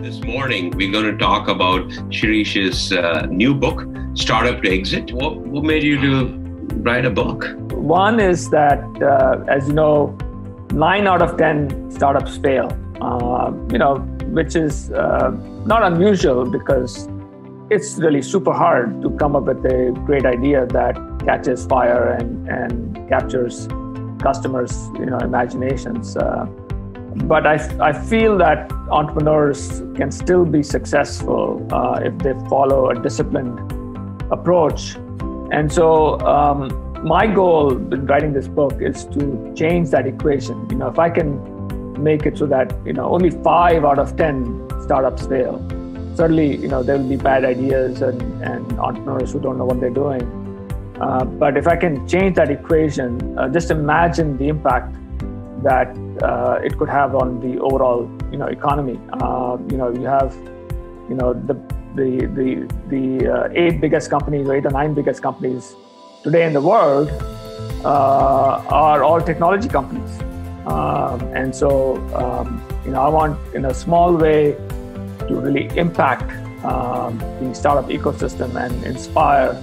This morning, we're going to talk about Shirish's new book, Startup to Exit. What made you to write a book? One is that, as you know, 9 out of 10 startups fail, which is not unusual because it's really super hard to come up with a great idea that catches fire and captures customers' imaginations. But I feel that entrepreneurs can still be successful if they follow a disciplined approach. And so my goal in writing this book is to change that equation. If I can make it so that only 5 out of 10 startups fail. Certainly, there will be bad ideas and entrepreneurs who don't know what they're doing. But if I can change that equation, just imagine the impact that it could have on the overall, economy. You have, the 8 biggest companies, or 8 or 9 biggest companies today in the world are all technology companies. And so, I want, in a small way, to really impact the startup ecosystem and inspire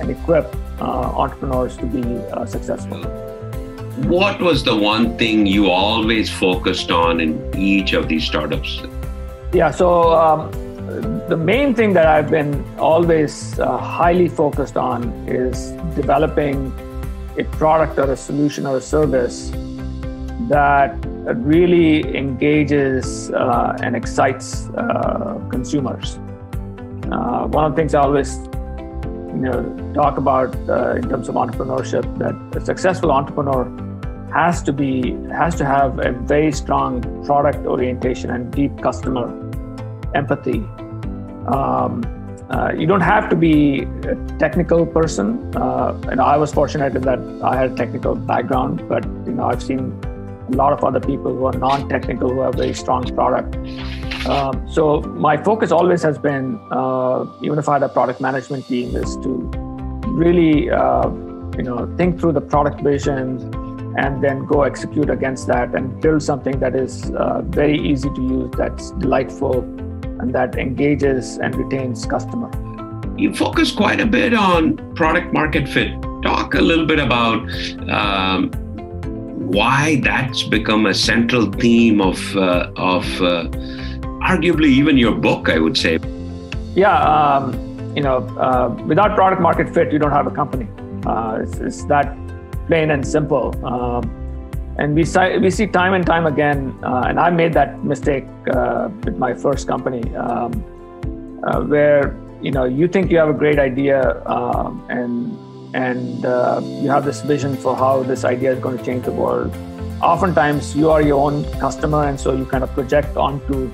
and equip entrepreneurs to be successful. What was the one thing you always focused on in each of these startups? Yeah, so the main thing that I've been always highly focused on is developing a product or a solution or a service that really engages and excites consumers. One of the things I always talk about in terms of entrepreneurship, that a successful entrepreneur has to have a very strong product orientation and deep customer empathy. You don't have to be a technical person. And I was fortunate in that I had a technical background, but I've seen a lot of other people who are non-technical who have very strong product. So my focus always has been, even if I had a product management team, is to really think through the product vision and then go execute against that and build something that is very easy to use, that's delightful, and that engages and retains customer. You focus quite a bit on product market fit. Talk a little bit about why that's become a central theme of arguably even your book, I would say. Yeah, without product market fit, you don't have a company. It's that plain and simple. And we see time and time again, and I made that mistake with my first company, where you think you have a great idea and you have this vision for how this idea is going to change the world. Oftentimes, you are your own customer, and so you kind of project onto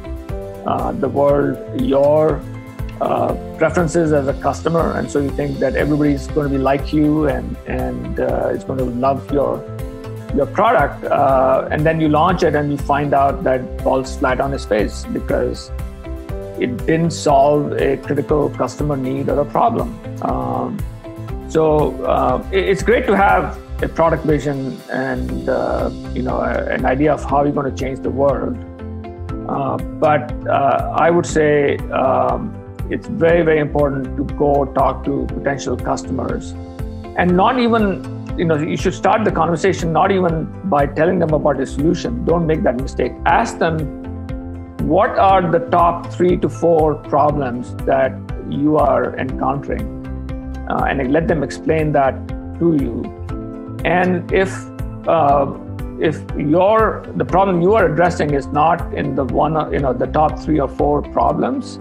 the world your preferences as a customer, and so you think that everybody's going to be like you and is going to love your product, and then you launch it and you find out that it falls flat on its face because it didn't solve a critical customer need or a problem. So it's great to have a product vision and an idea of how you're going to change the world. But I would say it's very, very important to go talk to potential customers, and not even, you should start the conversation not even by telling them about the solution. Don't make that mistake. Ask them, what are the top 3 to 4 problems that you are encountering? And let them explain that to you. And if the problem you are addressing is not in the top 3 or 4 problems,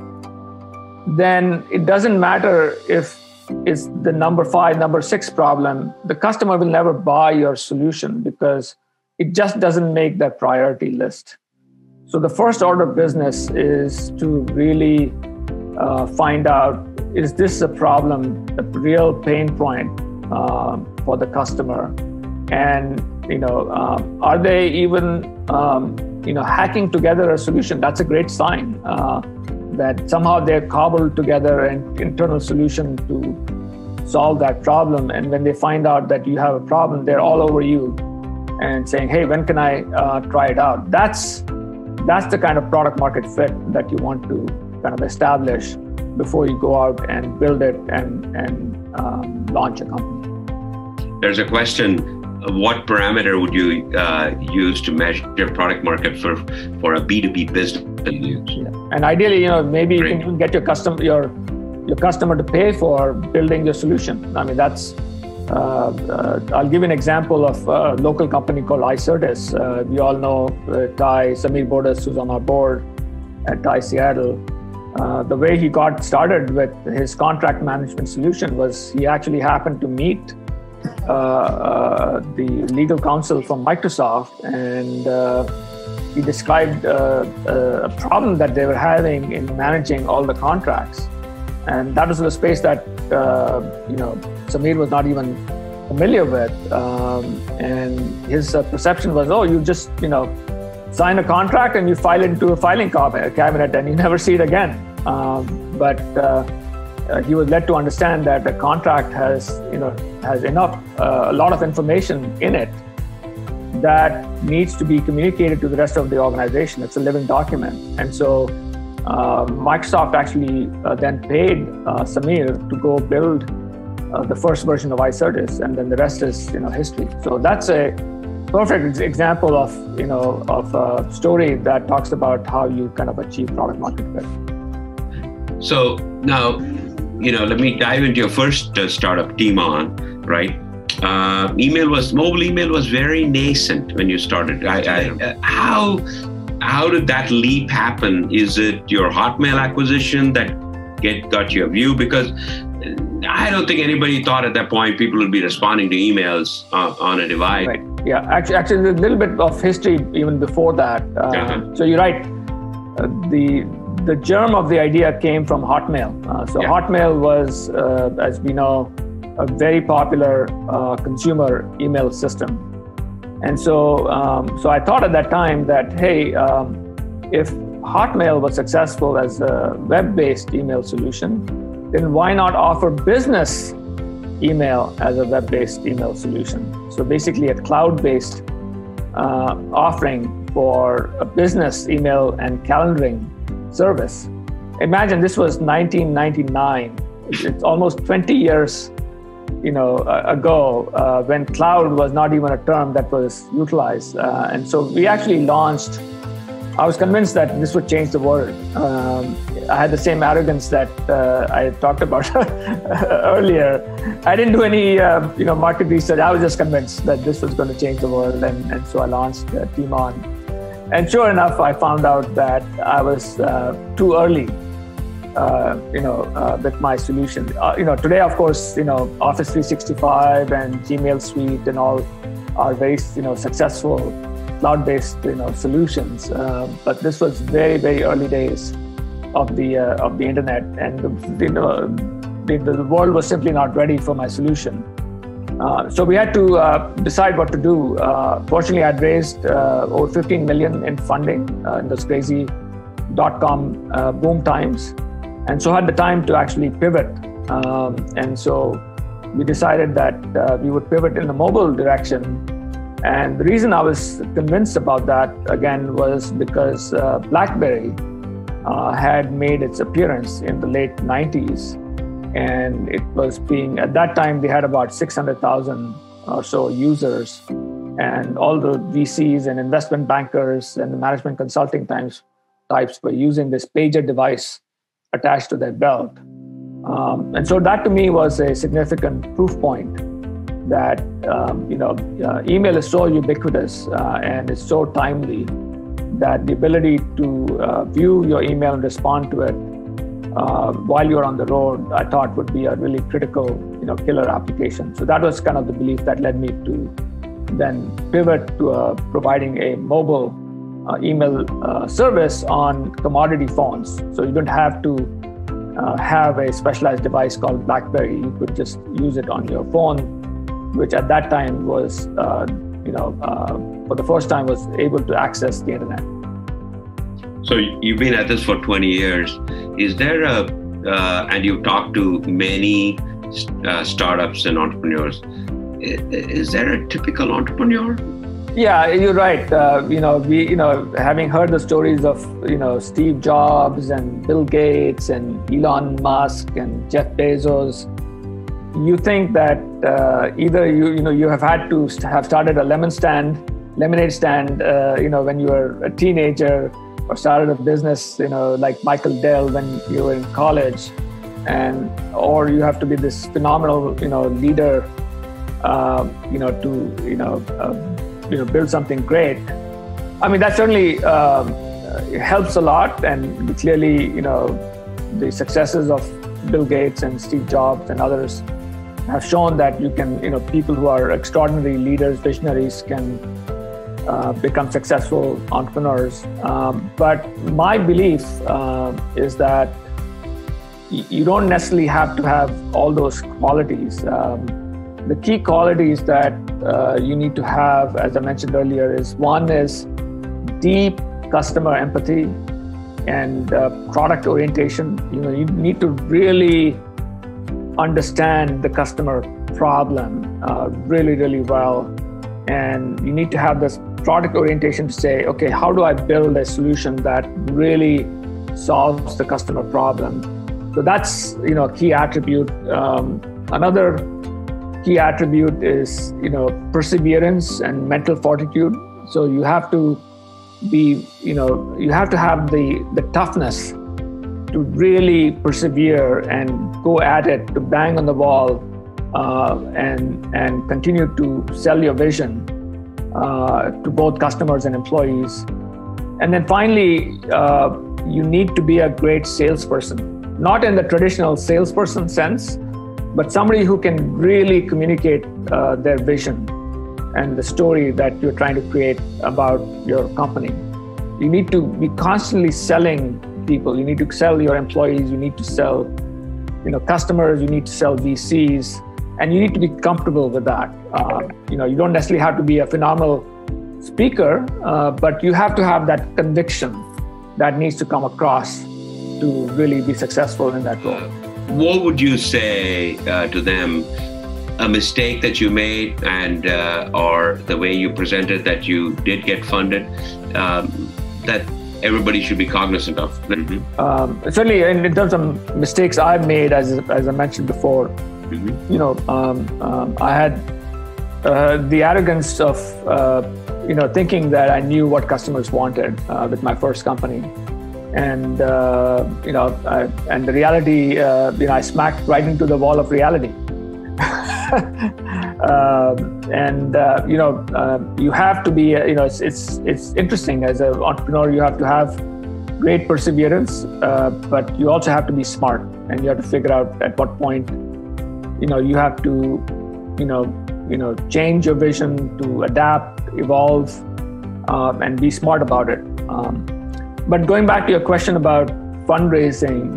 then it doesn't matter if it's the number 5, number 6 problem. The customer will never buy your solution because it just doesn't make that priority list. So the first order of business is to really find out, is this a problem, a real pain point for the customer? And are they even hacking together a solution? That's a great sign that somehow they've cobbled together an internal solution to solve that problem. And when they find out that you have a problem, they're all over you and saying, hey, when can I try it out? That's that's the kind of product market fit that you want to kind of establish before you go out and build it and launch a company. There's a question: what parameter would you use to measure product market for a B2B business? Yeah. And ideally, maybe you can even get your customer to pay for building your solution. I mean, that's. I'll give you an example of a local company called iCertis. We all know Ty Samir Bodas, who's on our board at Ty Seattle. The way he got started with his contract management solution was he actually happened to meet the legal counsel from Microsoft, and he described a problem that they were having in managing all the contracts. And that was the space that Samir was not even familiar with, and his perception was, you just sign a contract and you file it into a filing cabinet and you never see it again. But he was led to understand that the contract has enough a lot of information in it that needs to be communicated to the rest of the organization. It's a living document, and so. Microsoft actually then paid Samir to go build the first version of iCertis, and then the rest is history. So that's a perfect example of a story that talks about how you kind of achieve product market fit. So now, let me dive into your first startup, Teamon, right? Mobile email was very nascent when you started. How did that leap happen? Is it your Hotmail acquisition that got you a view? Because I don't think anybody thought at that point people would be responding to emails on a device. Right. Yeah. Actually, there's a little bit of history even before that. So you're right. The germ of the idea came from Hotmail. Hotmail was, as we know, a very popular consumer email system. And so I thought at that time that, hey, if Hotmail was successful as a web-based email solution, then why not offer business email as a web-based email solution? So basically a cloud-based offering for a business email and calendaring service. Imagine this was 1999. It's almost 20 years ago, when cloud was not even a term that was utilized. And so we actually launched, I was convinced that this would change the world. I had the same arrogance that I talked about earlier. I didn't do any market research. I was just convinced that this was going to change the world. And so I launched Teamon. And sure enough, I found out that I was too early with my solution. Today, of course, Office 365 and Gmail Suite and all are very, successful cloud-based, solutions. But this was very, very early days of the internet, and the world was simply not ready for my solution. So we had to decide what to do. Fortunately, I'd raised over 15 million in funding in those crazy .com boom times. And so I had the time to actually pivot. And so we decided that we would pivot in the mobile direction. And the reason I was convinced about that, again, was because BlackBerry had made its appearance in the late 90s. And it was at that time, they had about 600,000 or so users. And all the VCs and investment bankers and the management consulting types were using this pager device attached to their belt. And so that to me was a significant proof point that email is so ubiquitous and it's so timely that the ability to view your email and respond to it while you're on the road, I thought would be a really critical, killer application. So that was kind of the belief that led me to then pivot to providing a mobile email service on commodity phones. So you don't have to have a specialized device called BlackBerry. You could just use it on your phone, which at that time was, for the first time was able to access the internet. So you've been at this for 20 years. Is there and you've talked to many startups and entrepreneurs. Is there a typical entrepreneur Yeah, you're right. Having heard the stories of, Steve Jobs and Bill Gates and Elon Musk and Jeff Bezos, you think that either you have had to have started a lemonade stand, when you were a teenager, or started a business, like Michael Dell when you were in college, or you have to be this phenomenal, leader, to build something great. I mean, that certainly helps a lot, and clearly, the successes of Bill Gates and Steve Jobs and others have shown that you can, people who are extraordinary leaders, visionaries, can become successful entrepreneurs. But my belief is that you don't necessarily have to have all those qualities. The key qualities that you need to have, as I mentioned earlier, one is deep customer empathy and product orientation. You need to really understand the customer problem really, really well. And you need to have this product orientation to say, okay, how do I build a solution that really solves the customer problem? So that's, a key attribute. Another key attribute is, perseverance and mental fortitude. So you have to be, you have to have the toughness to really persevere and go at it, to bang on the wall, and continue to sell your vision to both customers and employees. And then finally, you need to be a great salesperson, not in the traditional salesperson sense, but somebody who can really communicate their vision and the story that you're trying to create about your company. You need to be constantly selling people. You need to sell your employees. You need to sell, customers. You need to sell VCs, and you need to be comfortable with that. You don't necessarily have to be a phenomenal speaker, but you have to have that conviction that needs to come across to really be successful in that role. What would you say to them, a mistake that you made, and or the way you presented that you did get funded, that everybody should be cognizant of? Mm-hmm. Certainly, in terms of mistakes I've made, as I mentioned before, I had the arrogance of thinking that I knew what customers wanted with my first company. And and the reality, I smacked right into the wall of reality. You have to be, it's interesting as an entrepreneur. You have to have great perseverance, but you also have to be smart, and you have to figure out at what point, you have to, change your vision, to adapt, evolve, and be smart about it. But going back to your question about fundraising,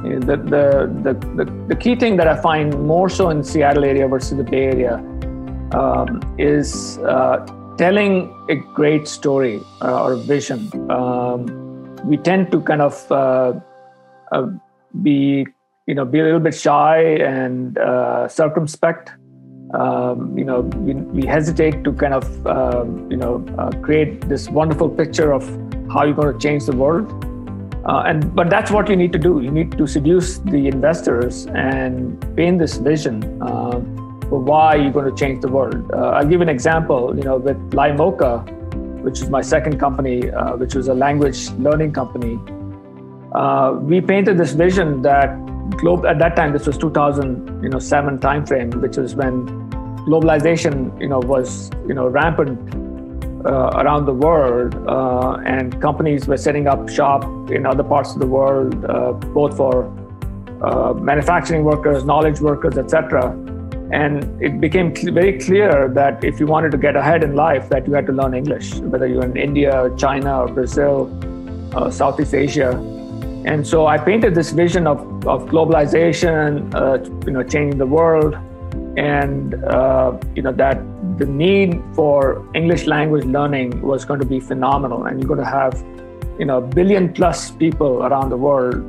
the key thing that I find more so in the Seattle area versus the Bay Area is telling a great story or vision. We tend to kind of be a little bit shy and circumspect. We hesitate to kind of create this wonderful picture of how you're going to change the world. But that's what you need to do. You need to seduce the investors and paint this vision for why you're going to change the world. I'll give an example. With Limoca, which is my second company, which was a language learning company, we painted this vision that at that time, this was 2007 timeframe, which was when globalization, was rampant around the world, and companies were setting up shop in other parts of the world, both for manufacturing workers, knowledge workers, etc. And it became very clear that if you wanted to get ahead in life, that you had to learn English, whether you're in India or China or Brazil, Southeast Asia. And so I painted this vision of globalization, changing the world, and that the need for English language learning was going to be phenomenal, and you're going to have, 1 billion plus people around the world,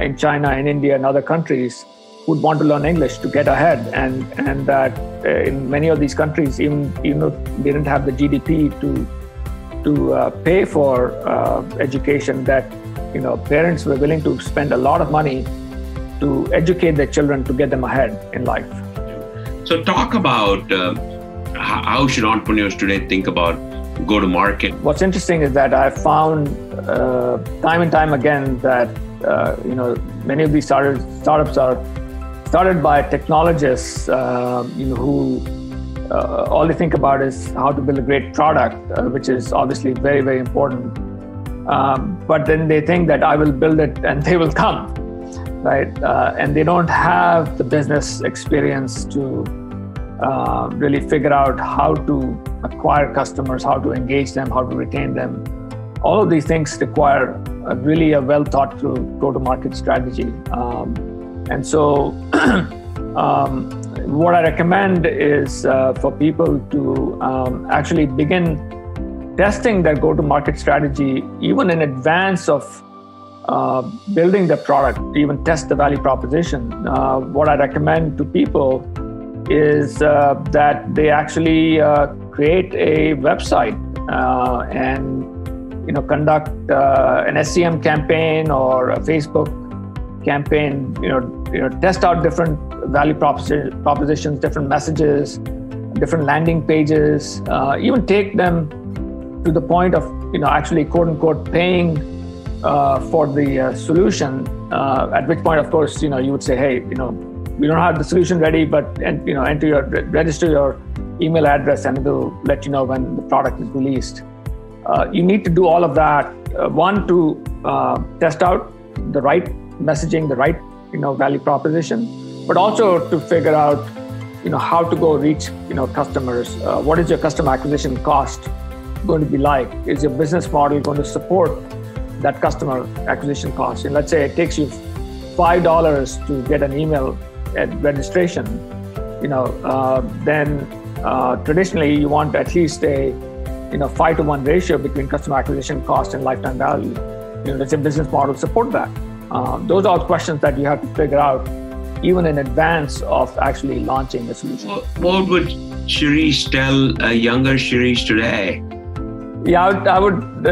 in China, in India, and other countries, who'd want to learn English to get ahead, and that in many of these countries, even though they didn't have the GDP to pay for education, that parents were willing to spend a lot of money to educate their children to get them ahead in life. So talk about how should entrepreneurs today think about go-to-market? What's interesting is that I've found time and time again that many of these startups are started by technologists who all they think about is how to build a great product, which is obviously very, very important. But then they think that I will build it and they will come, right? And they don't have the business experience to really figure out how to acquire customers, how to engage them, how to retain them. All of these things require really a well thought through go-to-market strategy. And so what I recommend is for people to actually begin testing their go-to-market strategy even in advance of building the product, to even test the value proposition. What I recommend to people is that they actually create a website and conduct an SCM campaign or a Facebook campaign. Test out different value propositions, different messages, different landing pages. Even take them to the point of actually quote unquote paying for the solution. At which point, of course, you would say, hey, we don't have the solution ready, but register your email address and we'll let you know when the product is released. You need to do all of that. One, to test out the right messaging, the right value proposition, but also to figure out how to go reach customers. What is your customer acquisition cost going to be like? Is your business model going to support that customer acquisition cost? And let's say it takes you $5 to get an email at registration, then traditionally you want at least a 5-to-1 ratio between customer acquisition cost and lifetime value. Does your business model support that? Those are questions that you have to figure out even in advance of actually launching the solution. What would Shirish tell a younger Shirish today? Yeah, I would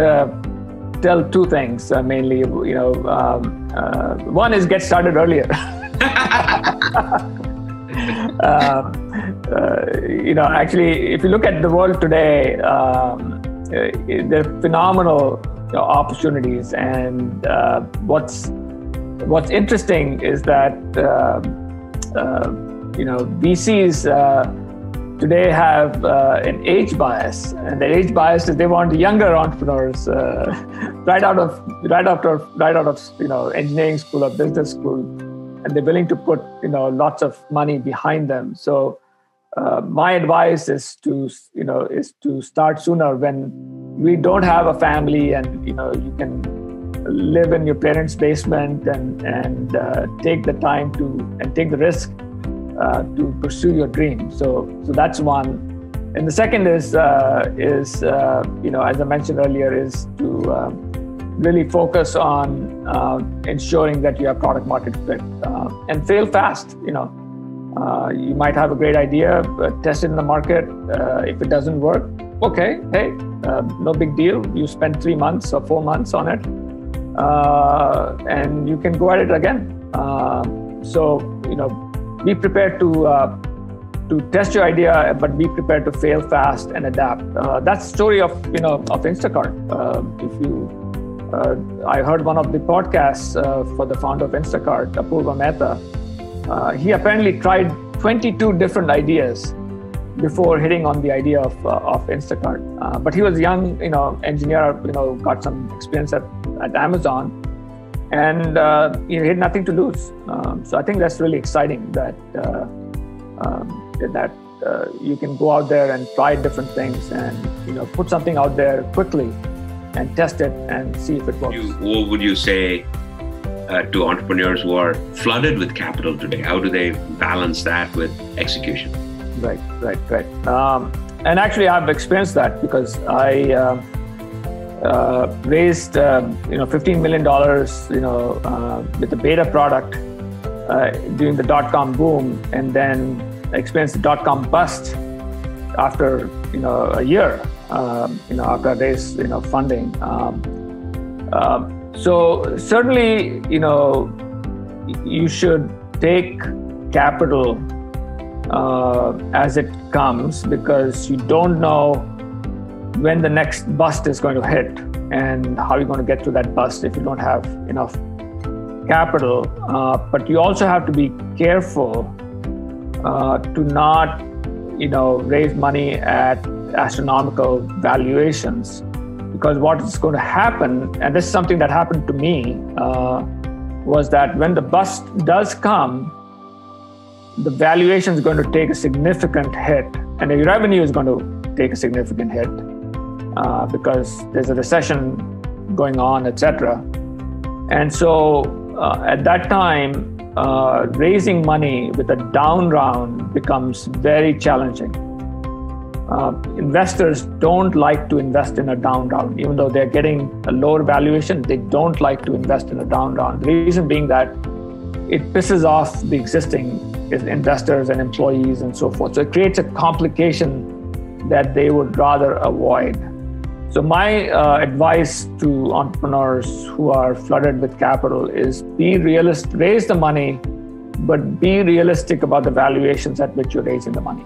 tell two things mainly. One is get started earlier. Actually, if you look at the world today, there are phenomenal opportunities, and what's interesting is that VCs today have an age bias, and the age bias is they want younger entrepreneurs right out of engineering school or business school, and they're willing to put lots of money behind them. So my advice is to start sooner, when we don't have a family and you can live in your parents' basement and take the time and take the risk to pursue your dream. So that's one. And the second is as I mentioned earlier, is to really focus on ensuring that you have product market fit and fail fast. You might have a great idea, test it in the market. If it doesn't work, okay, hey, no big deal. You spend 3 months or 4 months on it, and you can go at it again. So be prepared to test your idea, but be prepared to fail fast and adapt. That's the story of Instacart. I heard one of the podcasts for the founder of Instacart, Apurva Mehta. He apparently tried 22 different ideas before hitting on the idea of Instacart. But he was a young, engineer, got some experience at Amazon, and he had nothing to lose. So I think that's really exciting that you can go out there and try different things and put something out there quickly and test it and see if it works. What would you say to entrepreneurs who are flooded with capital today? How do they balance that with execution? Right. And actually, I've experienced that because I raised $15 million with a beta product during the dot-com boom, and then experienced the dot-com bust after a year, after raise funding. So certainly, you should take capital as it comes, because you don't know when the next bust is going to hit and how you're going to get through that bust if you don't have enough capital. But you also have to be careful to not raise money at astronomical valuations, because what is going to happen, and this is something that happened to me, was that when the bust does come, the valuation is going to take a significant hit, and the revenue is going to take a significant hit because there's a recession going on, etc. And so at that time, raising money with a down round becomes very challenging. Investors don't like to invest in a down round. Even though they're getting a lower valuation, they don't like to invest in a down round. The reason being that it pisses off the existing investors and employees and so forth. So it creates a complication that they would rather avoid. So my advice to entrepreneurs who are flooded with capital is be realistic, raise the money, but be realistic about the valuations at which you're raising the money.